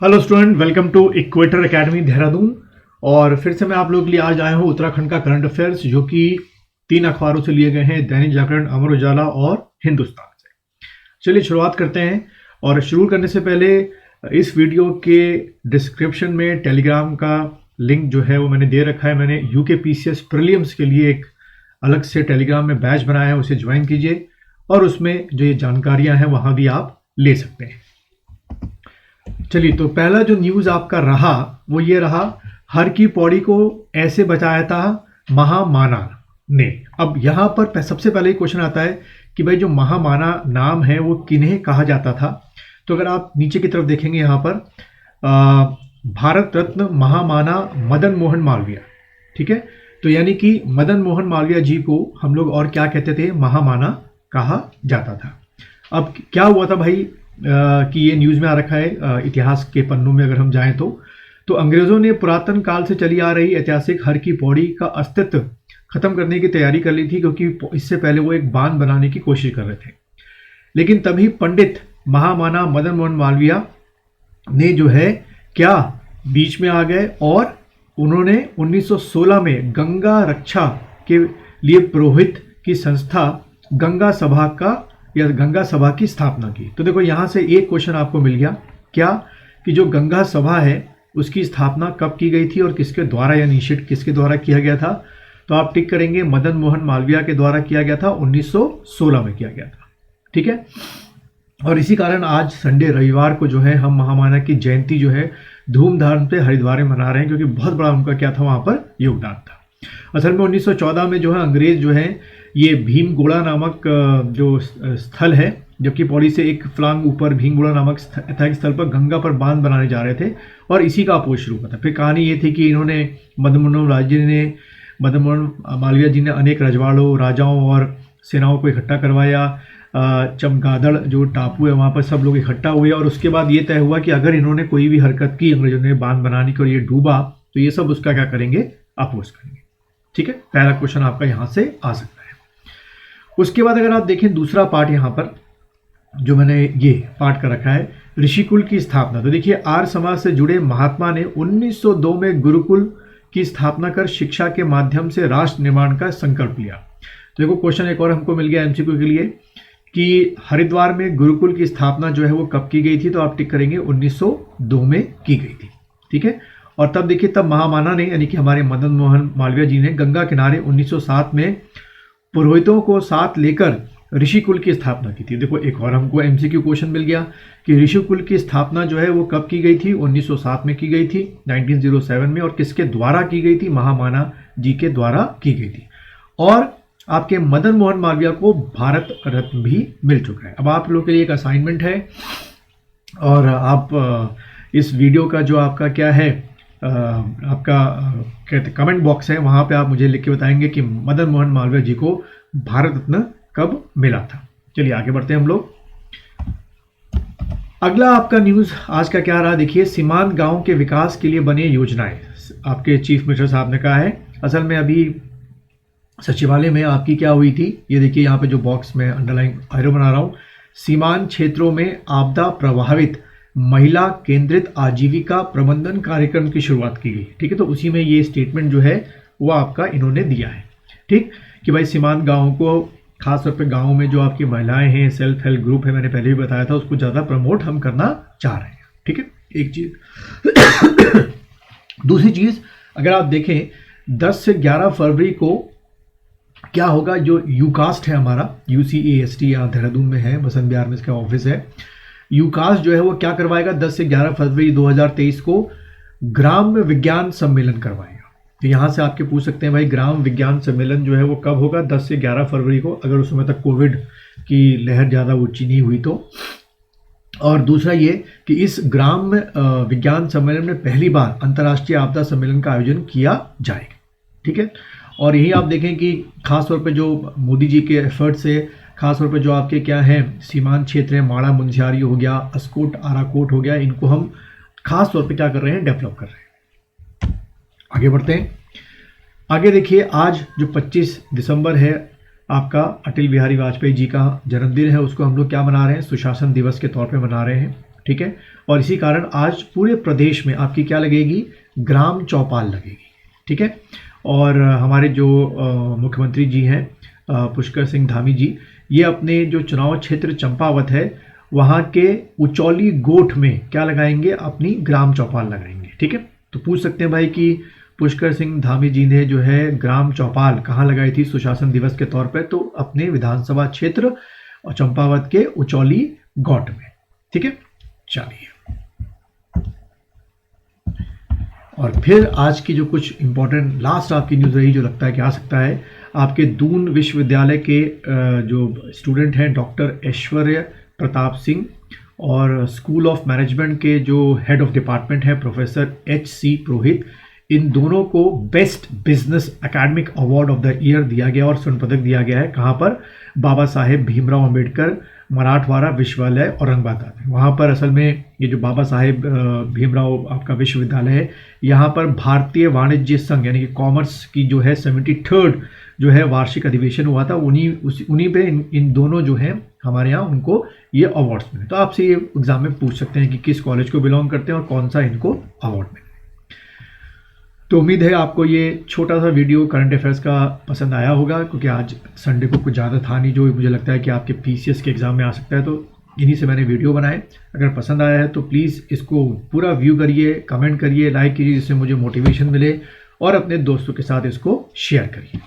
Hello student, welcome to Equator academy Dehradun. और फिर से मैं आप लोगों के लिए आज आया हूँ उत्तराखंड का करंट अफेयर्स, जो कि 3 अखबारों से लिए गए हैं, दैनिक जागरण, अमर उजाला और हिंदुस्तान से। चलिए शुरुआत करते हैं। और शुरू करने से पहले इस वीडियो के डिस्क्रिप्शन में टेलीग्राम का लिंक जो है वो मैंने दे रखा है। मैंने UKPCS प्रीलिम्स के लिए एक अलग से टेलीग्राम में बैच बनाया है, उसे ज्वाइन कीजिए और उसमें जो ये जानकारियाँ हैं वहाँ भी आप ले सकते हैं। चलिए, तो पहला जो न्यूज़ आपका रहा वो ये रहा, हर की पौड़ी को ऐसे बचाया था महामाना ने। अब यहाँ पर सबसे पहले क्वेश्चन आता है कि भाई जो महामाना नाम है वो किन्हें कहा जाता था। तो अगर आप नीचे की तरफ देखेंगे यहाँ पर भारत रत्न महामाना मदन मोहन मालवीय, ठीक है। तो यानी कि मदन मोहन मालवीय जी को हम लोग और क्या कहते थे, महामाना कहा जाता था। अब क्या हुआ था भाई कि ये न्यूज़ में आ रखा है, इतिहास के पन्नों में अगर हम जाएं तो अंग्रेज़ों ने पुरातन काल से चली आ रही ऐतिहासिक हर की पौड़ी का अस्तित्व खत्म करने की तैयारी कर ली थी, क्योंकि इससे पहले वो एक बांध बनाने की कोशिश कर रहे थे। लेकिन तभी पंडित महामाना मदन मोहन मालवीय ने जो है क्या बीच में आ गए और उन्होंने 1916 में गंगा रक्षा के लिए पुरोहित की संस्था गंगा सभा का या गंगा सभा की स्थापना की। तो देखो यहाँ से एक क्वेश्चन आपको मिल गया, क्या कि जो गंगा सभा है उसकी स्थापना कब की गई थी और किसके द्वारा, या इनिशिएट किसके द्वारा किया गया था। तो आप टिक करेंगे, मदन मोहन मालवीय के द्वारा किया गया था, 1916 में किया गया था, ठीक है। और इसी कारण आज संडे रविवार को जो है हम महामाना की जयंती जो है धूमधाम से हरिद्वार में मना रहे हैं, क्योंकि बहुत बड़ा उनका क्या था वहाँ पर योगदान था। असल में 1914 में जो है अंग्रेज जो है ये भीमगोड़ा नामक जो स्थल है, जबकि पौड़ी से एक फलांग ऊपर भीमगोड़ा नामक ऐतिहासिक स्थल पर गंगा पर बांध बनाने जा रहे थे और इसी का अपोज शुरू हुआ था। फिर कहानी ये थी कि इन्होंने मदन मोहन मालवीय जी ने अनेक रजवाड़ों, राजाओं और सेनाओं को इकट्ठा करवाया। चमगादड़ जो टापू है वहाँ पर सब लोग इकट्ठा हुए और उसके बाद ये तय हुआ कि अगर इन्होंने कोई भी हरकत की अंग्रेजों ने बांध बनाने की और ये डूबा तो ये सब उसका क्या करेंगे, अपोज करेंगे, ठीक है। पहला क्वेश्चन आपका यहाँ से आ सकता है। उसके बाद अगर आप देखें दूसरा पार्ट यहाँ पर जो मैंने ये पार्ट कर रखा है, ऋषिकुल की स्थापना। तो देखिए आर्य समाज से जुड़े महात्मा ने 1902 में गुरुकुल की स्थापना कर शिक्षा के माध्यम से राष्ट्र निर्माण का संकल्प लिया। तो देखो क्वेश्चन एक और हमको मिल गया MCQ के लिए कि हरिद्वार में गुरुकुल की स्थापना जो है वो कब की गई थी। तो आप टिक करेंगे 1902 में की गई थी, ठीक है। और तब देखिए तब महामाना ने यानी कि हमारे मदन मोहन मालवीय जी ने गंगा किनारे 1907 में पुरोहितों को साथ लेकर ऋषिकुल की स्थापना की थी। देखो एक और हमको MCQ क्वेश्चन मिल गया कि ऋषिकुल की स्थापना जो है वो कब की गई थी, 1907 में की गई थी, 1907 में, और किसके द्वारा की गई थी, महामाना जी के द्वारा की गई थी। और आपके मदन मोहन मालवीय को भारत रत्न भी मिल चुका है। अब आप लोगों के लिए एक असाइनमेंट है और आप इस वीडियो का जो आपका क्या है आपका कहते कमेंट बॉक्स है, वहाँ पे आप मुझे लिख के बताएंगे कि मदन मोहन मालवीय जी को भारत रत्न कब मिला था। चलिए आगे बढ़ते हैं हम लोग। अगला आपका न्यूज़ आज का क्या रहा, देखिए सीमांत गांव के विकास के लिए बने योजनाएं। आपके चीफ मिनिस्टर साहब ने कहा है। असल में अभी सचिवालय में आपकी क्या हुई थी, ये देखिए यहाँ पे जो बॉक्स में अंडरलाइन एरो बना रहा हूँ, सीमांत क्षेत्रों में आपदा प्रभावित महिला केंद्रित आजीविका प्रबंधन कार्यक्रम की शुरुआत की गई, ठीक है। तो उसी में ये स्टेटमेंट जो है वो आपका इन्होंने दिया है, ठीक, कि भाई सीमांत गाँवों को, खासतौर पे गाँव में जो आपकी महिलाएं हैं, सेल्फ हेल्प ग्रुप है, मैंने पहले भी बताया था, उसको ज़्यादा प्रमोट हम करना चाह रहे हैं, ठीक है, एक चीज़। दूसरी चीज़ अगर आप देखें 10 से 11 फरवरी को क्या होगा, जो यूकास्ट है हमारा, UCAST यहाँ देहरादून में है, बसंत विहार में इसका ऑफिस है। यूकास्ट जो है वो क्या करवाएगा, 10 से 11 फरवरी 2023 को ग्राम विज्ञान सम्मेलन करवाएगा। तो यहाँ से आपके पूछ सकते हैं भाई ग्राम विज्ञान सम्मेलन जो है वो कब होगा, 10 से 11 फरवरी को, अगर उस समय तक कोविड की लहर ज़्यादा ऊंची नहीं हुई तो। और दूसरा ये कि इस ग्राम विज्ञान सम्मेलन में पहली बार अंतर्राष्ट्रीय आपदा सम्मेलन का आयोजन किया जाएगा, ठीक है। और यही आप देखें कि खासतौर पे जो मोदी जी के एफर्ट से, खासतौर पे जो आपके क्या है सीमांत क्षेत्र है, माड़ा मुंशियारी हो गया, अस्कोट आराकोट हो गया, इनको हम खास तौर पे क्या कर रहे हैं, डेवलप कर रहे हैं। आगे बढ़ते हैं। आगे देखिए आज जो 25 दिसंबर है आपका अटल बिहारी वाजपेयी जी का जन्मदिन है, उसको हम लोग क्या मना रहे हैं, सुशासन दिवस के तौर पे मना रहे हैं, ठीक है। और इसी कारण आज पूरे प्रदेश में आपकी क्या लगेगी, ग्राम चौपाल लगेगी, ठीक है। और हमारे जो मुख्यमंत्री जी हैं पुष्कर सिंह धामी जी, ये अपने जो चुनाव क्षेत्र चंपावत है वहाँ के उचौली गोठ में क्या लगाएंगे, अपनी ग्राम चौपाल लगाएंगे, ठीक है। तो पूछ सकते हैं भाई कि पुष्कर सिंह धामी जी ने जो है ग्राम चौपाल कहाँ लगाई थी सुशासन दिवस के तौर पर, तो अपने विधानसभा क्षेत्र और चंपावत के उचौली गोठ में, ठीक है। चलिए, और फिर आज की जो कुछ इंपॉर्टेंट लास्ट आपकी न्यूज़ रही जो लगता है कि आ सकता है, आपके दून विश्वविद्यालय के जो स्टूडेंट हैं डॉक्टर ऐश्वर्य प्रताप सिंह और स्कूल ऑफ मैनेजमेंट के जो हेड ऑफ डिपार्टमेंट हैं प्रोफेसर HC पुरोहित, इन दोनों को best business academic award of the year दिया गया और स्वर्ण पदक दिया गया है। कहाँ पर, बाबा साहेब भीमराव अंबेडकर मराठवाड़ा विश्वविद्यालय औरंगाबाद में। वहाँ पर असल में ये जो बाबा साहेब भीमराव आपका विश्वविद्यालय है, यहाँ पर भारतीय वाणिज्य संघ यानी कि कॉमर्स की जो है 73rd जो है वार्षिक अधिवेशन हुआ था, उन्हीं पे इन दोनों जो हैं हमारे यहाँ उनको ये अवार्ड्स मिले। तो आपसे ये एग्जाम में पूछ सकते हैं कि किस कॉलेज को बिलोंग करते हैं और कौन सा इनको अवार्ड मिले। तो उम्मीद है आपको ये छोटा सा वीडियो करंट अफेयर्स का पसंद आया होगा, क्योंकि आज संडे को कुछ ज़्यादा था नहीं जो मुझे लगता है कि आपके PCS के एग्ज़ाम में आ सकता है, तो इन्हीं से मैंने वीडियो बनाए। अगर पसंद आया है तो प्लीज़ इसको पूरा व्यू करिए, कमेंट करिए, लाइक कीजिए, जिससे मुझे मोटिवेशन मिले, और अपने दोस्तों के साथ इसको शेयर करिए।